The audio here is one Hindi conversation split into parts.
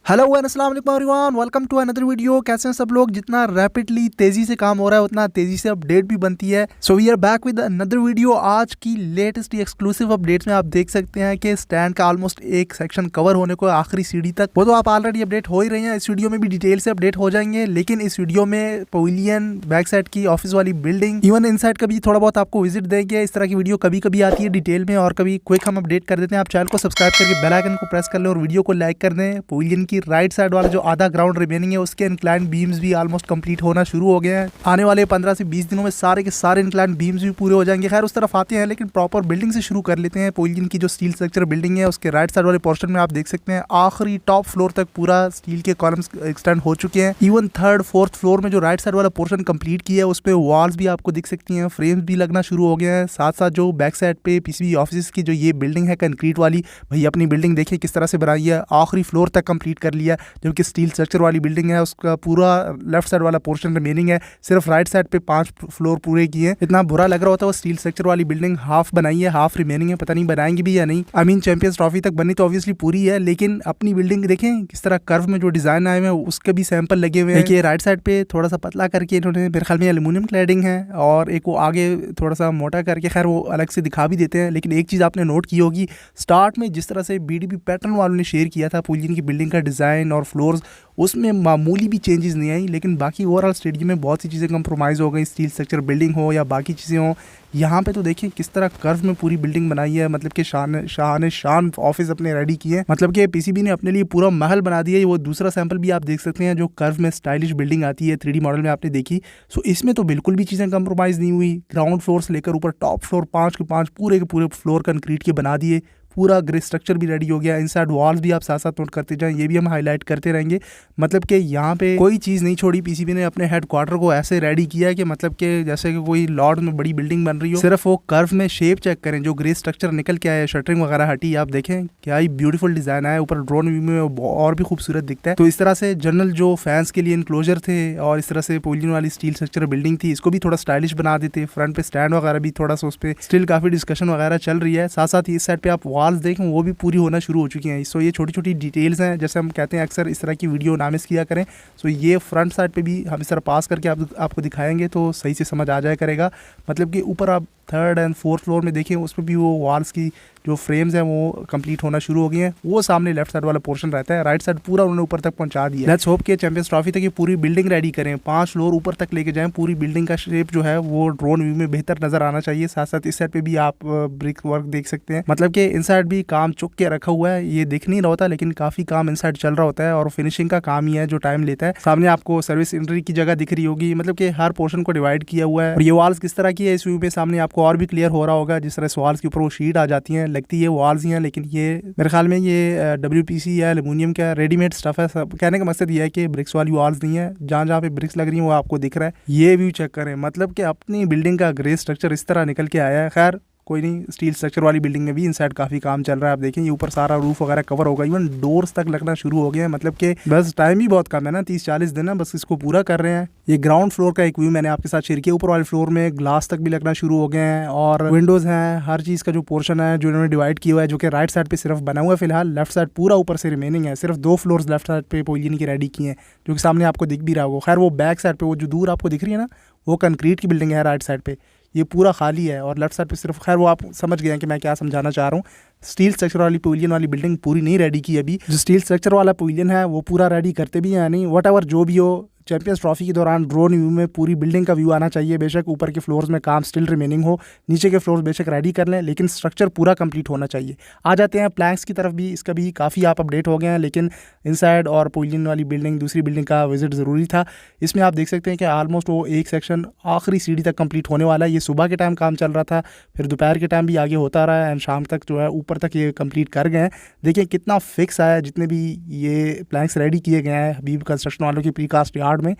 हेलो एंड अस्सलाम वालेकुम everyone, welcome to another video. कैसे हैं सब लोग। जितना रैपिडली तेजी से काम हो रहा है उतना तेजी से अपडेट भी बनती है। So we are back with another video. आज की लेटेस्ट एक्सक्लूसिव अपडेट्स में आप देख सकते हैं कि स्टैंड का ऑलमोस्ट एक सेक्शन कवर होने को आखिरी सीढ़ी तक, वो तो आप ऑलरेडी अपडेट हो ही रहे हैं। इस वीडियो में भी डिटेल से अपडेट हो जाएंगे, लेकिन इस वीडियो में पवेलियन, बैक साइड की ऑफिस वाली बिल्डिंग, इवन इनसाइड का भी थोड़ा बहुत आपको विजिट देंगे। इस तरह की वीडियो कभी कभी आती है डिटेल में और कभी क्विक हम अपडेट कर देते हैं। आप चैनल को सब्सक्राइब करके बेल आइकन को प्रेस कर लें और वीडियो को लाइक कर दें। पवेलियन की राइट साइड वाला जो आधा ग्राउंड रिमेनिंग है उसके इंक्लाइन बीम्स भी ऑलमोस्ट कंप्लीट होना शुरू हो गए हैं। आने वाले 15 से 20 दिनों में सारे के सारे इंक्लाइन बीम्स भी पूरे हो जाएंगे। खैर उस तरफ आते हैं, लेकिन प्रॉपर बिल्डिंग से शुरू कर लेते हैं। पवेलियन की जो स्टील स्ट्रक्चर बिल्डिंग है उसके राइट साइड वाले पोर्शन में आप देख सकते हैं आखिरी टॉप फ्लोर तक पूरा स्टील के कॉलम्स एक्सटेंड हो चुके हैं। इवन थर्ड फोर्थ फ्लोर में जो राइट साइड वाला पोर्शन कंप्लीट किया है उस पर वॉल्स भी आपको दिख सकती हैं, फ्रेम्स भी लगना शुरू हो गए हैं। साथ साथ जो बैक साइड पे पीसीबी ऑफिस की जो ये बिल्डिंग है कंक्रीट वाली, भाई अपनी बिल्डिंग देखिए किस तरह से बनाई है, आखिरी फ्लोर तक कंप्लीट कर लिया। जबकि स्टील स्ट्रक्चर वाली बिल्डिंग है उसका पूरा लेफ्ट साइड वाला पोर्शन रिमेनिंग है, सिर्फ राइट साइड पे 5 फ्लोर पूरे किए हैं। इतना बुरा लग रहा होता है वो स्टील स्ट्रक्चर वाली बिल्डिंग हाफ बनाई है, हाफ रिमेनिंग है, पता नहीं बनाएंगे भी या नहीं। आई मीन चैंपियंस ट्रॉफी तक बनी तो ऑब्वियसली पूरी है, लेकिन अपनी बिल्डिंग देखें किस तरह कर्व में जो डिजाइन आए हुए हैं उसके भी सैंपल लगे हुए हैं। राइट साइड पे थोड़ा सा पतला करके इन्होंने, मेरे ख्याल में एल्यूमिनियम क्लैडिंग है, और एक वो आगे थोड़ा सा मोटा करके, खैर वो अलग से दिखा भी देते हैं। लेकिन एक चीज़ आपने नोट की होगी, स्टार्ट में जिस तरह से बीडीपी पैटर्न वालों ने शेयर किया था पवेलियन की बिल्डिंग का डिज़ाइन और फ्लोर्स, उसमें मामूली भी चेंजेस नहीं आई, लेकिन बाकी ओवरऑल स्टेडियम में बहुत सी चीज़ें कंप्रोमाइज़ हो गई। स्टील स्ट्रक्चर बिल्डिंग हो या बाकी चीज़ें हो, यहाँ पे तो देखिए किस तरह कर्व में पूरी बिल्डिंग बनाई है। मतलब कि शान ऑफिस अपने रेडी किए हैं, मतलब कि पीसीबी ने अपने लिए पूरा महल बना दिया है। वो दूसरा सैंपल भी आप देख सकते हैं जो कर्व में स्टाइलिश बिल्डिंग आती है 3D मॉडल में आपने देखी। सो इसमें तो बिल्कुल भी चीज़ें कंप्रोमाइज़ नहीं हुई। ग्राउंड फ्लोर से लेकर ऊपर टॉप फ्लोर 5 के 5 पूरे के पूरे फ्लोर कंक्रीट के बना दिए। पूरा ग्रे स्ट्रक्चर भी रेडी हो गया। इनसाइड वॉल्स भी आप साथ साथ नोट करते जाएं, ये भी हम हाईलाइट करते रहेंगे। मतलब कि यहाँ पे कोई चीज़ नहीं छोड़ी। पीसीबी ने अपने हेडक्वार्टर को ऐसे रेडी किया कि मतलब कि जैसे कि कोई लॉर्ड में बड़ी बिल्डिंग बन रही हो। सिर्फ वो कर्व में शेप चेक करें, जो ग्रे स्ट्रक्चर निकल के आया, शटरिंग वगैरह हटी, आप देखें क्या ही ब्यूटीफुल डिज़ाइन आया। ऊपर ड्रोन व्यू में और भी खूबसूरत दिखता है। तो इस तरह से जनरल जो फैंस के लिए इनक्लोजर थे और इस तरह से पवेलियन वाली स्टील स्ट्रक्चर बिल्डिंग थी, इसको भी थोड़ा स्टाइलिश बना देते। फ्रंट पे स्टैंड वगैरह भी थोड़ा सा, उस पर स्टिल काफ़ी डिस्कशन वगैरह चल रही है। साथ साथ इस साइड पे आप वॉल्स देखें वो भी पूरी होना शुरू हो चुकी हैं। सो ये छोटी छोटी डिटेल्स हैं, जैसे हम कहते हैं अक्सर इस तरह की वीडियो ना मिस किया करें। सो ये फ्रंट साइड पे भी हम इस तरह पास करके आपको दिखाएंगे तो सही से समझ आ जाया करेगा। मतलब कि ऊपर आप थर्ड एंड फोर्थ फ्लोर में देखें उसमें भी वो वॉल्स की जो फ्रेम्स हैं वो कंप्लीट होना शुरू हो गई हैं। वो सामने लेफ्ट साइड वाला पोर्शन रहता है, राइट साइड पूरा उन्होंने ऊपर तक पहुंचा दिया। लेट्स होप कि चैंपियंस ट्रॉफी तक ये पूरी बिल्डिंग रेडी करें, 5 फ्लोर ऊपर तक लेके जाएं। पूरी बिल्डिंग का शेप जो है वो ड्रोन व्यू में बेहतर नजर आना चाहिए। साथ साथ इस साइड पे भी आप ब्रिक वर्क देख सकते हैं। मतलब कि इनसाइड भी काम चुक के रखा हुआ है, ये दिख नहीं रहा होता लेकिन काफी काम इनसाइड चल रहा होता है और फिनिशिंग का काम ही है जो टाइम लेता है। सामने आपको सर्विस एंट्री की जगह दिख रही होगी, मतलब कि हर पोर्शन को डिवाइड किया हुआ है। और ये वॉल्स किस तरह की है इस व्यू में सामने आपको और भी क्लियर हो रहा होगा। जिस तरह वॉल्स के ऊपर वो शीट आ जाती हैं, लगती है वॉल्स ही हैं, लेकिन ये मेरे ख्याल में ये WPC या एल्यूमिनियम का रेडीमेड स्टफ है। सब कहने का मकसद ये है कि ब्रिक्स वाली वॉल्स नहीं है। जहाँ जहाँ पे ब्रिक्स लग रही हैं वो आपको दिख रहा है। ये व्यू चेक करें, मतलब कि अपनी बिल्डिंग का ग्रे स्ट्रक्चर इस तरह निकल के आया है। खैर कोई नहीं, स्टील स्ट्रक्चर वाली बिल्डिंग में भी इनसाइड काफ़ी काम चल रहा है। आप देखें ये ऊपर सारा रूफ वगैरह कवर होगा, इवन डोर्स तक लगना शुरू हो गए हैं। मतलब कि बस टाइम ही बहुत कम है ना, 30-40 दिन है, बस इसको पूरा कर रहे हैं। ये ग्राउंड फ्लोर का एक व्यू मैंने आपके साथ शेयर किया। ऊपर वाले फ्लोर में ग्लास तक भी लगना शुरू हो गए हैं और विंडोज़ हैं। हर चीज़ का जो पोर्शन है जो इन्होंने डिवाइड किया हुआ है, जो कि राइट साइड पे सिर्फ बना हुआ है फिलहाल, लेफ्ट साइड पूरा ऊपर से रिमेनिंग है। सिर्फ 2 फ्लोर्स लेफ्ट साइड पे पवेलियन की रेडी की हैं, जो कि सामने आपको दिख भी रहा होगा। खैर वो बैक साइड पे वो जो दूर आपको दिख रही है ना, वो कंक्रीट की बिल्डिंग है राइट साइड पे, ये पूरा खाली है। और लेफ्ट साइड पे सिर्फ, खैर वो आप समझ गए हैं कि मैं क्या समझाना चाह रहा हूँ। स्टील स्ट्रक्चर वाली पवेलियन वाली बिल्डिंग पूरी नहीं रेडी की अभी। जो स्टील स्ट्रक्चर वाला पवेलियन है वो पूरा रेडी करते भी हैं नहीं। वट एवर जो भी हो, चैंपियंस ट्रॉफी के दौरान ड्रोन व्यू में पूरी बिल्डिंग का व्यू आना चाहिए। बेशक ऊपर के फ्लोर्स में काम स्टिल रिमेनिंग हो, नीचे के फ्लोर्स बेशक रेडी कर लें, लेकिन स्ट्रक्चर पूरा कंप्लीट होना चाहिए। आ जाते हैं प्लैंक्स की तरफ भी, इसका भी काफ़ी आप अपडेट हो गए हैं, लेकिन इनसाइड और पवेलियन वाली बिल्डिंग दूसरी बिल्डिंग का विजिट ज़रूरी था। इसमें आप देख सकते हैं कि ऑलमोस्ट वो एक सेक्शन आखिरी सीढ़ी तक कंप्लीट होने वाला है। ये सुबह के टाइम काम चल रहा था, फिर दोपहर के टाइम भी आगे होता रहा है एंड शाम तक जो है ऊपर तक ये कंप्लीट कर गए हैं। देखिए कितना फिक्स आया, जितने भी ये प्लैंक्स रेडी किए गए हैं हबीब कंस्ट्रक्शन वालों की प्रीकास्ट यार्ड में।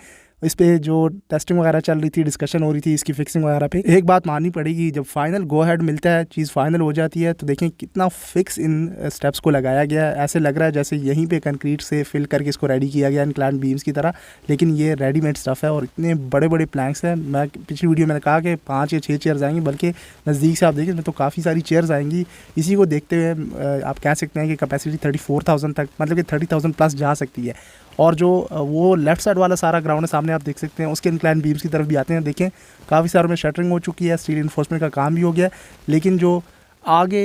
इस पर जो टेस्टिंग वगैरह चल रही थी, डिस्कशन हो रही थी इसकी फिक्सिंग वगैरह पे। एक बात माननी पड़ेगी, जब फाइनल गो हेड मिलता है, चीज़ फाइनल हो जाती है, तो देखें कितना फिक्स इन स्टेप्स को लगाया गया है। ऐसे लग रहा है जैसे यहीं पे कंक्रीट से फिल करके इसको रेडी किया गया इनक्लाइन बीम्स की तरह, लेकिन ये रेडीमेड स्टफ़ है और इतने बड़े बड़े प्लैंक्स हैं। मैं पिछली वीडियो में कहा कि 5 या 6 चेयर्स आएंगी, बल्कि नज़दीक से आप देखें तो काफ़ी सारी चेयर्स आएंगी। इसी को देखते हुए आप कह सकते हैं कि कैपेसिटी 34,000 तक, मतलब कि 30,000 प्लस जा सकती है। और जो वो लेफ्ट साइड वाला सारा ग्राउंड है सामने आप देख सकते हैं, उसके इंक्लाइन बीम्स की तरफ भी आते हैं। देखें काफ़ी सारों में शटरिंग हो चुकी है, स्टील इन्फोर्समेंट का काम भी हो गया, लेकिन जो आगे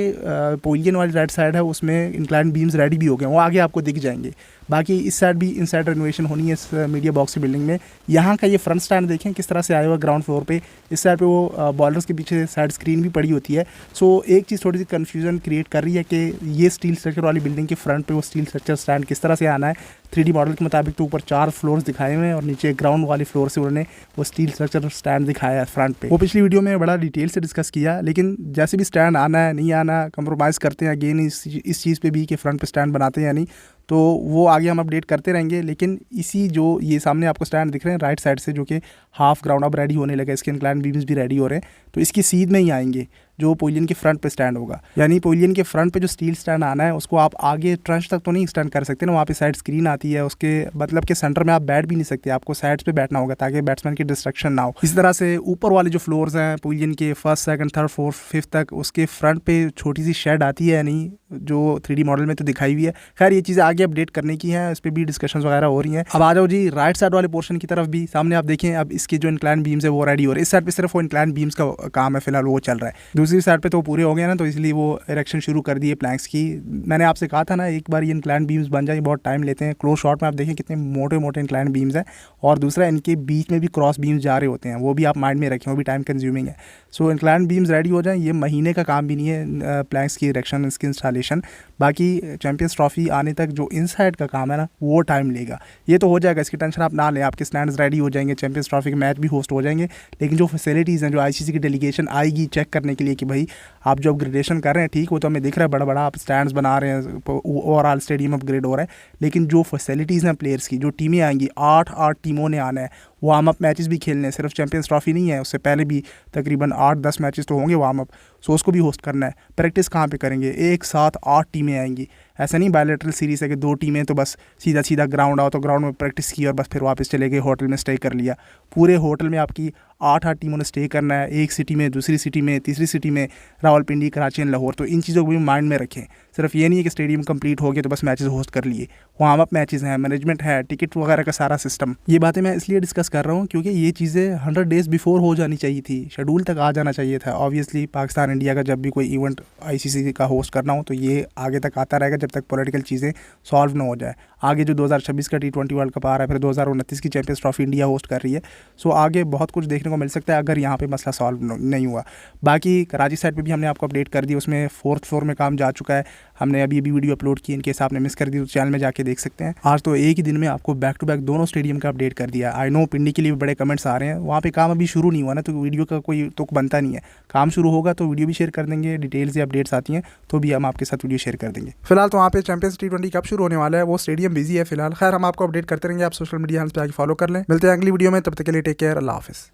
पोलियन वाली राइट साइड है उसमें इंक्लाइन बीम्स रेडी भी हो गए, वो आगे आपको दिख जाएंगे। बाकी इस साइड भी इनसाइड रेनोवेशन होनी है इस मीडिया बॉक्स की बिल्डिंग में। यहाँ का ये फ्रंट स्टैंड देखें किस तरह से आया हुआ ग्राउंड फ्लोर पे। इस साइड पे वो बॉलर्स के पीछे साइड स्क्रीन भी पड़ी होती है। सो एक चीज़ थोड़ी सी कन्फ्यूजन क्रिएट कर रही है कि ये स्टील स्ट्रक्चर वाली बिल्डिंग के फ्रंट पे वो स्टील स्ट्रक्चर स्टैंड किस तरह से आना है। 3D मॉडल के मुताबिक तो ऊपर 4 फ्लोर्स दिखाए हुए हैं और नीचे ग्राउंड वाली फ्लोर से उन्होंने वो स्टील स्ट्रक्चर स्टैंड दिखाया है फ्रंट पे। वो पिछली वीडियो में बड़ा डिटेल से डिस्कस किया, लेकिन जैसे भी स्टैंड आना है नहीं आना, कंप्रोमाइज़ करते हैं अगेन इस चीज़ पे भी कि फ्रंट पे स्टैंड बनाते हैं या नहीं, तो वो आगे हम अपडेट करते रहेंगे। लेकिन इसी जो ये सामने आपको स्टैंड दिख रहे हैं राइट साइड से, जो कि हाफ ग्राउंड अब रेडी होने लगा, इसके इंक्लाइन बीम्स भी रेडी हो रहे हैं, तो इसकी सीध में ही आएंगे जो पोलियन के फ्रंट पे स्टैंड होगा। यानी पोलियन के फ्रंट पे जो स्टील स्टैंड आना है उसको आप आगे ट्रंच तक तो नहीं एक्सटेंड कर सकते ना, वहाँ पे साइड स्क्रीन आती है, उसके मतलब के सेंटर में आप बैठ भी नहीं सकते, आपको साइड्स पे बैठना होगा ताकि बैट्समैन की डिस्ट्रक्शन ना हो। इस तरह से ऊपर वाले जो फ्लोर्स हैं पोलियन के, first second third fourth fifth तक, उसके फ्रंट पे छोटी सी शेड आती है, नहीं जो 3D मॉडल में तो दिखाई हुई है। खैर ये चीज़ें आगे अपडेट करने की हैं, इस पर भी डिस्कशन वगैरह हो रही हैं। अब आ जाओ जी राइट साइड वाले पोर्शन की तरफ भी। सामने आप देखें अब इसके जो इंक्लाइन बीम्स है वो रेडी हो रहे हैं। इस साइड पे सिर्फ वो इंक्लाइन बीम्स का काम है फिलहाल, वो चल रहा है। दूसरी साइड पे तो पूरे हो गए ना, तो इसलिए वो इरेक्शन शुरू कर दिए प्लैंक्स की। मैंने आपसे कहा था ना एक बार ये इंक्लाइन बीम्स बन जाए बहुत टाइम लेते हैं। क्लोज शॉट में आप देखें कितने मोटे मोटे इंक्लाइन बीम्स हैं, और दूसरा इनके बीच में भी क्रॉस बीम्स जा रहे होते हैं, वो भी आप माइंड में रखें, वो भी टाइम कंज्यूमिंग है। सो इंक्लाइन बीम्स रेडी हो जाएं, ये महीने का काम भी नहीं है प्लैंक्स की इरेक्शन, इसकी इंस्टॉलेशन। बाकी चैंपियंस ट्रॉफी आने तक जो इनसाइड का काम है ना वो टाइम लेगा। ये तो हो जाएगा, इसकी टेंशन आप ना लें, आपके स्टैंड्स रेडी हो जाएंगे, चैंपियंस ट्रॉफी के मैच भी होस्ट हो जाएंगे। लेकिन जो फैसिलिटीज़ हैं, जो ICC की डेलीगेशन आएगी चेक करने के लिए कि भाई आप जो अपग्रेडेशन कर रहे हैं ठीक, वो तो हमें दिख रहा है बड़ा बड़ा आप स्टैंड्स बना रहे हैं, ओवरऑल स्टेडियम अपग्रेड हो रहा है, लेकिन जो फैसिलिटीज़ हैं प्लेयर्स की, जो टीमें आएंगी 8 टीमों ने आना है, वार्म अप मैचेस भी खेलने हैं, सिर्फ चैंपियंस ट्रॉफी नहीं है, उससे पहले भी तकरीबन 8-10 मैचेस तो होंगे वार्म अप, सो उसको भी होस्ट करना है। प्रैक्टिस कहाँ पे करेंगे, एक साथ 8 टीमें आएंगी। ऐसा नहीं बायलैटरल सीरीज़ है कि 2 टीमें तो बस सीधा सीधा ग्राउंड आओ तो ग्राउंड में प्रैक्टिस की और बस फिर वापस चले गए, होटल में स्टे कर लिया। पूरे होटल में आपकी 8 टीमों ने स्टे करना है, एक सिटी में, दूसरी सिटी में, तीसरी सिटी में, रावलपिंडी, कराची एंड लाहौर। तो इन चीज़ों को भी माइंड में रखें। सिर्फ ये नहीं है कि स्टेडियम कंप्लीट हो गया तो बस मैचेस होस्ट कर लिए, वार्म अप मैचेस हैं, मैनेजमेंट है, टिकट वगैरह का सारा सिस्टम। ये बातें मैं इसलिए डिस्कस कर रहा हूँ क्योंकि ये चीज़ें 100 डेज़ बिफोर हो जानी चाहिए थी, शेड्यूल तक आ जाना चाहिए था। ऑब्वियसली पाकिस्तान इंडिया का जब भी कोई इवेंट ICC का होस्ट करना हो तो ये आगे तक आता रहेगा जब तक पॉलिटिकल चीज़ें सॉल्व ना हो जाए। आगे जो 2026 का T20 वर्ल्ड कप आ रहा है, फिर 2029 की चैंपियंस ट्रॉफी इंडिया होस्ट कर रही है, सो आगे बहुत कुछ देखने को मिल सकता है अगर यहाँ पे मसला सॉल्व नहीं हुआ। बाकी कराची साइड पे भी हमने आपको अपडेट कर दी, उसमें 4th फ्लोर में काम जा चुका है। हमने अभी वीडियो अपलोड की, इनके आपने मिस कर दी तो चैनल में जाके देख सकते हैं। आज तो एक ही दिन में आपको बैक टू बैक दोनों स्टेडियम का अपडेट कर दिया। आई नो पिंडी के लिए भी बड़े कमेंट्स आ रहे हैं, वहाँ पे काम अभी शुरू नहीं हुआ ना, तो वीडियो का कोई तुक बनता नहीं है। काम शुरू होगा तो वीडियो भी शेयर कर देंगे, डिटेल्स या अपडेट्स आती हैं तो भी हम आपके साथ वीडियो शेयर कर देंगे। फिलहाल तो वहाँ पे चैंपियंस T20 कब शुरू होने वाला है, वो स्टेडियम बिजी है फिलहाल। खैर हम आपको अपडेट करते रहेंगे, आप सोशल मीडिया पे आगे फॉलो कर लें। मिलते हैं अगली वीडियो में, तब तक के लिए टेक केयर, अल्लाह हाफिज़।